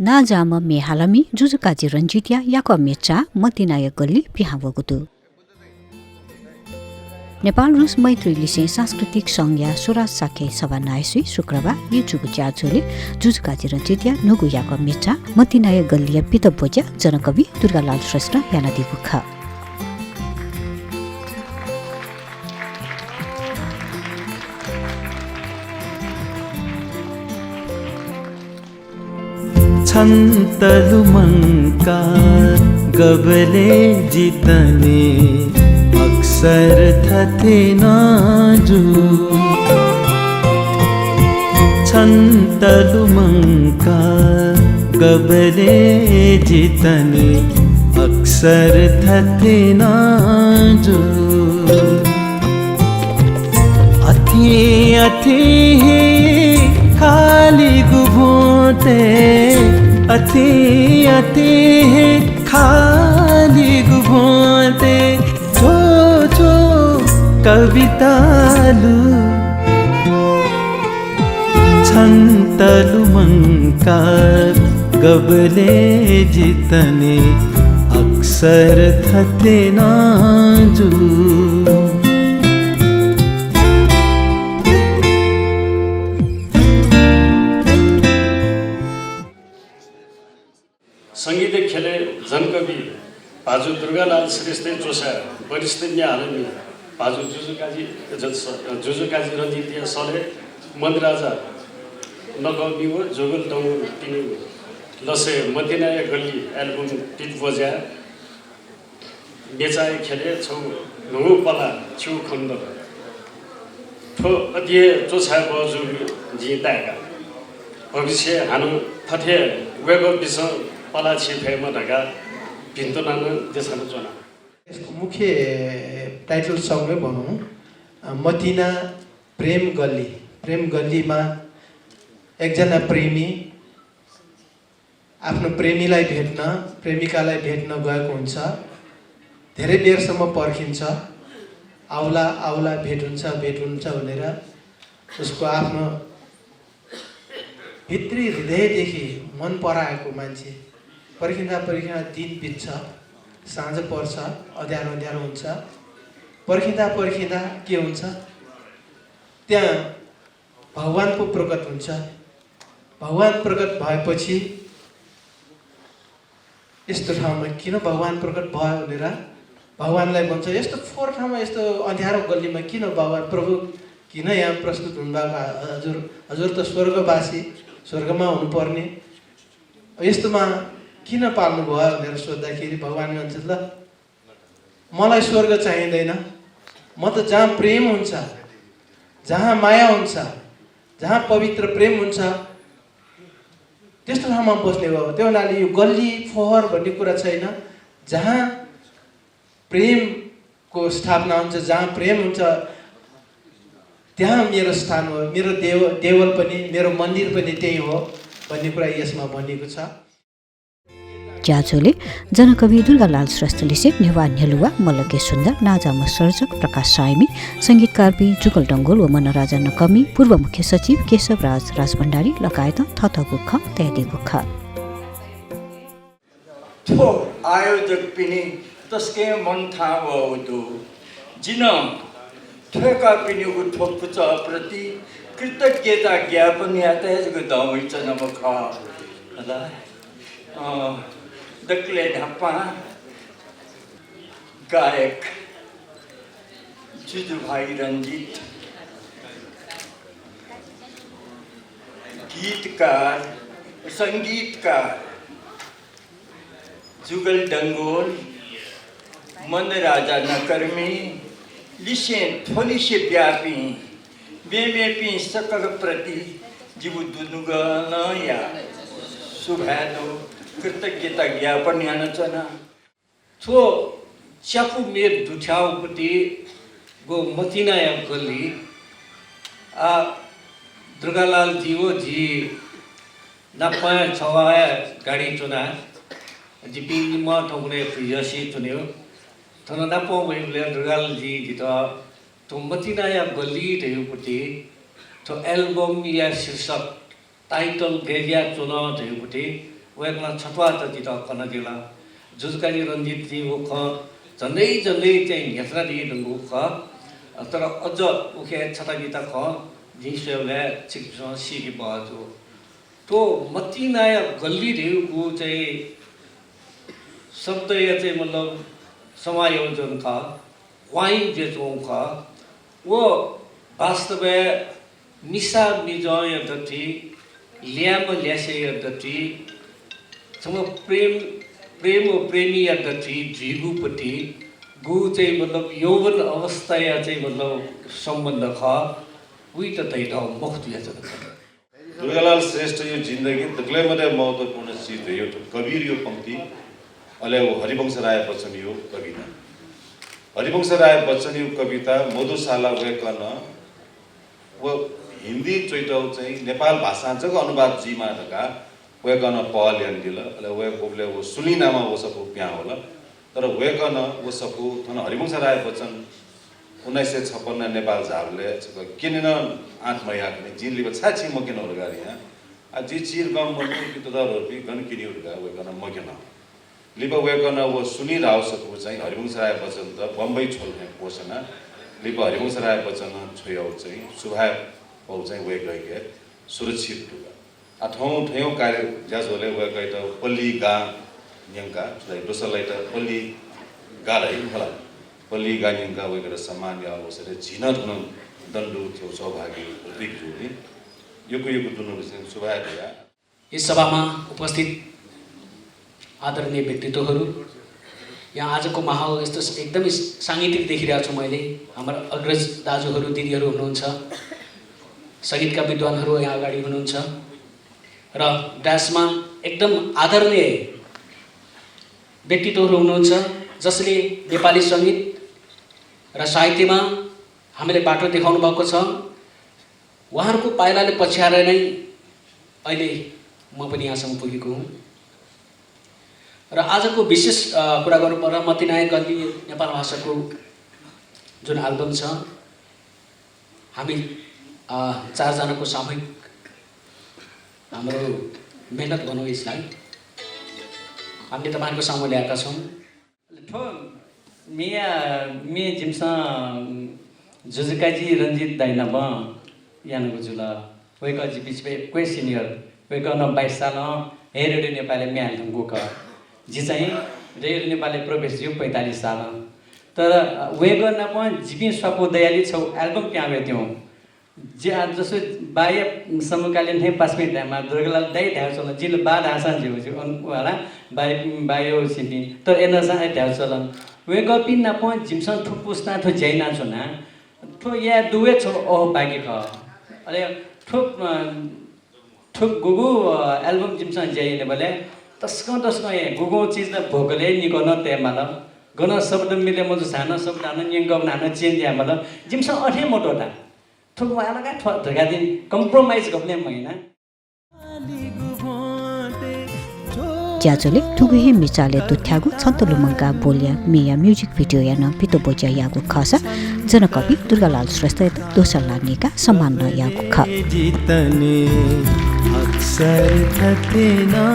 नाजाम मेहालमी जुजुकाजी रञ्जितिया याक मेचा मतिनाय गल्ली पिहावगुतु नेपाल रुस मैत्री लिसे सांस्कृतिक संज्ञा सुराज साखे सभा नायसुई शुक्रबार यु जुगु च्याचोले जुजुकाजी रञ्जितिया नुगु याक मेचा मतिनाय गल्लिया पितबोज्या जनकवि दुर्गालाल श्रेष्ठ यानादि बुख छन्तलु मंका गबले जितने अक्सर थथे नाजु छन्तलु मंका गबले जितने अक्सर थथे नाजु अथे अथे खाली गुभोते अथे अथे खाली गुभोते छो छो कवितालु छन्तलु मंका गबले जितने अक्सर थते नाजु संगीत खेले जनकवि भाजु दुर्गालाल श्रेष्ठ जोसा वरिष्ठ न्याहालमी भाजु जुजुकाजी रञ्जितिया सले मन्दिराजा नगमियो जोगल टंगु पिनि लसे मतिनाय गल्ली एल्बम पित बजा बेचाए खेले छौ नुगु पला छु खण्ड ठो अध्यय जोसा बजु जिताका भविष्य हानु थथे वेगो बिस पला छिफेमा ढका भिन्तनान देशमा चना यसको मुख्य टाइटल सँगै भनौँ मतिना प्रेम गल्लीमा एकजना प्रेमी आफ्नो प्रेमीलाई भेट्न प्रेमिकालाई भेट्न गएको हुन्छ धेरै बेरसम्म पर्खिन्छ आउला आउला भेट हुन्छ भनेर उसको आफ्नो भित्री हृदयदेखि मन पराएको मान्छे पर्खिँदा दिन बित्छ साँझ पर्छ अँध्यारो हुन्छ पर्खिँदा के हुन्छ त्यहाँ भगवानको प्रकट हुन्छ भगवान प्रकट भएपछि यस्तो ठाउँमा किन भगवान प्रकट भयो भनेर भगवानलाई भन्छ यस्तो फोहोर ठाउँमा यस्तो अँध्यारो गल्लीमा किन भगवान प्रभु किन यहाँ प्रस्तुत हुनुभएको हजुर त स्वर्गवासी स्वर्गमा हुनुपर्ने यस्तोमा किन पाल्नु भयो भनेर सोद्धाखेरि भगवानले भन्छ ल मलाई स्वर्ग चाहिँदैन म त जहाँ प्रेम हुन्छ जहाँ माया हुन्छ जहाँ पवित्र प्रेम हुन्छ त्यस्तो ठाउँमा बस्ने भयो त्यो हुनाले यो गल्ली फोहोर भन्ने कुरा छैन जहाँ प्रेमको स्थापना हुन्छ जहाँ प्रेम हुन्छ त्यहाँ मेरो स्थान हो मेरो देवल पनि मेरो मन्दिर पनि त्यही हो भन्ने कुरा यसमा भनिएको छ च्याचोले जनकवि दुर्गालाल श्रेष्ठले से नेवा नेलुवा मल्लके सुन्दर नाजाम सर्जक प्रकाश साइमी संगीतकार बी जुगल डङ्गोल व मनराजा नकमी पूर्व मुख्य सचिव केशव राजभण्डारी लगायत थथगुख तयादी गुख थो आयोजक पिनि तस्के मन था वदु जिन ठेका पिनि उठोपुच प्रति कृतज्ञता ज्ञापन यातायातको दमैच नमख होला दक्ले ढप्पा गायक जुजु भाइ रञ्जित गीतकार संगीतकार जुगल डङ्गोल मनराजा नकर्मी लिसे थोलिसे व्यापी बेमेपी सकल प्रति जीव दुनुगन या सुभादो कृतज्ञता ज्ञापन यानचना थो च्यापु मेर दुठ्याउपट्टि गो मतिनाया गल्ली दुर्गालाल जीवो जी नपाया छवाया गाडी चुना जी पिंग म ठोकने यसी चुन्यो थन नपो मैले दुर्गालाल जी जितो तो मतिनाया गल्ली धेउपट्टि तो एल्बम या शीर्षक टाइटल गेरिया चुनाव धेउपट्टि वेगला छतवा त जित कन दिला जुजकाली रञ्जित जी हो ख झन्डै झन्डै चाहिँ हेसरा दि दंगु ख तर अझ उखे छटा गीता ख जिसेले छिक्छ सिकी बाजु तो मती नाय गल्ली रेउको चाहिँ शब्द या चाहिँ मतलब समायोजन का वाइन जे का वो वास्तव निशा निजय दति ल्याम ल्यासे दति सम प्रेम प्रेमी या दति जीगुपति गु चाहिँ मतलब यौवन अवस्था या चाहिँ मतलब सम्बन्ध ख उही त तैठा मुक्त या दुर्गालाल श्रेष्ठ यो जिन्दगी दुग्लै मात्रै महत्त्वपूर्ण चिज हो। यो कबीर यो पंक्ति अहिले वो हरिवंश राय बच्चन यो कविता हरिवंश राय बच्चन यो कविता मधुशाला वेकन वो हिन्दी चोइटौ चाहिँ नेपाल भाषा जग अनुवाद जीमा ढका वेकन पहल यान्दिल अहिले वे कोबले वो सुलिनामा वो सपु प्या होला तर वेकन वो सपु थन हरिवंश राय बच्चन 1956 नेपाल झारले किनेन 8 महिना किने जिनले छाछि मकिन उर्गारी यहाँ आ जी चिर गम मनु कि त रोपी गन किनि उर्गा वेकन मकिन लिपा वेकन वो सुनि राव सकु चाहिँ हरिवंश राय बच्चन त बम्बई छोल्ने पोषणा लिपा हरिवंश राय बच्चन छोयौ चाहिँ सुभाव पौ चाहिँ वे गए सुरक्षित दुगा आ ठौ कार्य ज्याजोले वे गए त पल्ली गा न्यंका दोसरलाई त पल्ली गालै होला पल्ली गा न्यंका वे गरेर सामान्य अवसर झिनट हुन दण्डु थियो सहभागी प्रतीक जुली यो दुनु सुभाव दिया यस सभामा उपस्थित आदरणीय व्यक्तित्वहरू यहाँ आजको माहौल यस्तो एकदमै साङ्गीतिक देखिरहेको छु मैले हाम्रो अग्रज दाजुहरू दिदीहरू हुनुहुन्छ सङ्गीतका विद्वानहरू यहाँ अगाडि हुनुहुन्छ र डान्समा एकदम आदरणीय व्यक्तित्वहरू हुनुहुन्छ जसले नेपाली सङ्गीत र साहित्यमा हामीले बाटो देखाउनु भएको छ उहाँहरूको पाइलाले पछ्याएर नै अहिले म पनि यहाँसम्म पुगेको हुँ र आजको विशेष कुरा गर्नुपर्दा मती नाय गल्ली नेपाल भाषाको जुन एल्बम छ हामी चारजनाको सामूहिक हाम्रो मेहनत भनौँ यसलाई हामीले तपाईँहरूको सामु ल्याएका छौँ ठो मिया मे जिमसा जुजुकाजी रञ्जित दाइना ब यानको जुला वेक जी बिच कोही सिनियर वेक न 22 साल हेरेडे नेपाली म्याल ढङ्गो क जी चाहिँ रेडियो नेपाली प्रवेश जो 45 साल तर वेक न प जिपि सपो दयाली छौ एल्बम क्यावे त्यो जे जसो बाह्य समकालीन हे 5 मिनेट टाइममा दुर्गालाल दाइ ढाउ चलन जिल बा ढासान जिउ जिउ वाला बायो सिटी तर एनसा ढाउ चलन वेक पिन न प जिमसन ठुपुस्ना थो जैना छुना ठो या दुवे छो ओ बाकी ख अरे ठुक गुगु एल्बम जिमसन जैने बोले तस्को ये गुगु चीज न भोगले निको न ते माला गन शब्द मिले म सानो शब्द न यंग न चेंज या माला जिमसन अठे मोटोटा ठुक वाला का ठगा दिन कम्प्रोमाइज गर्ने महिना ज्याजोले ठुगुहे मिचाले दुथ्यागु छन्तलुमंगा बोल्या मिया म्युजिक भिडियो यान पितो बोच्या यागु खसा जनकवि दुर्गालाल श्रेष्ठ दोसर लानीका सम्मान यागु ख जितने अक्सर थके ना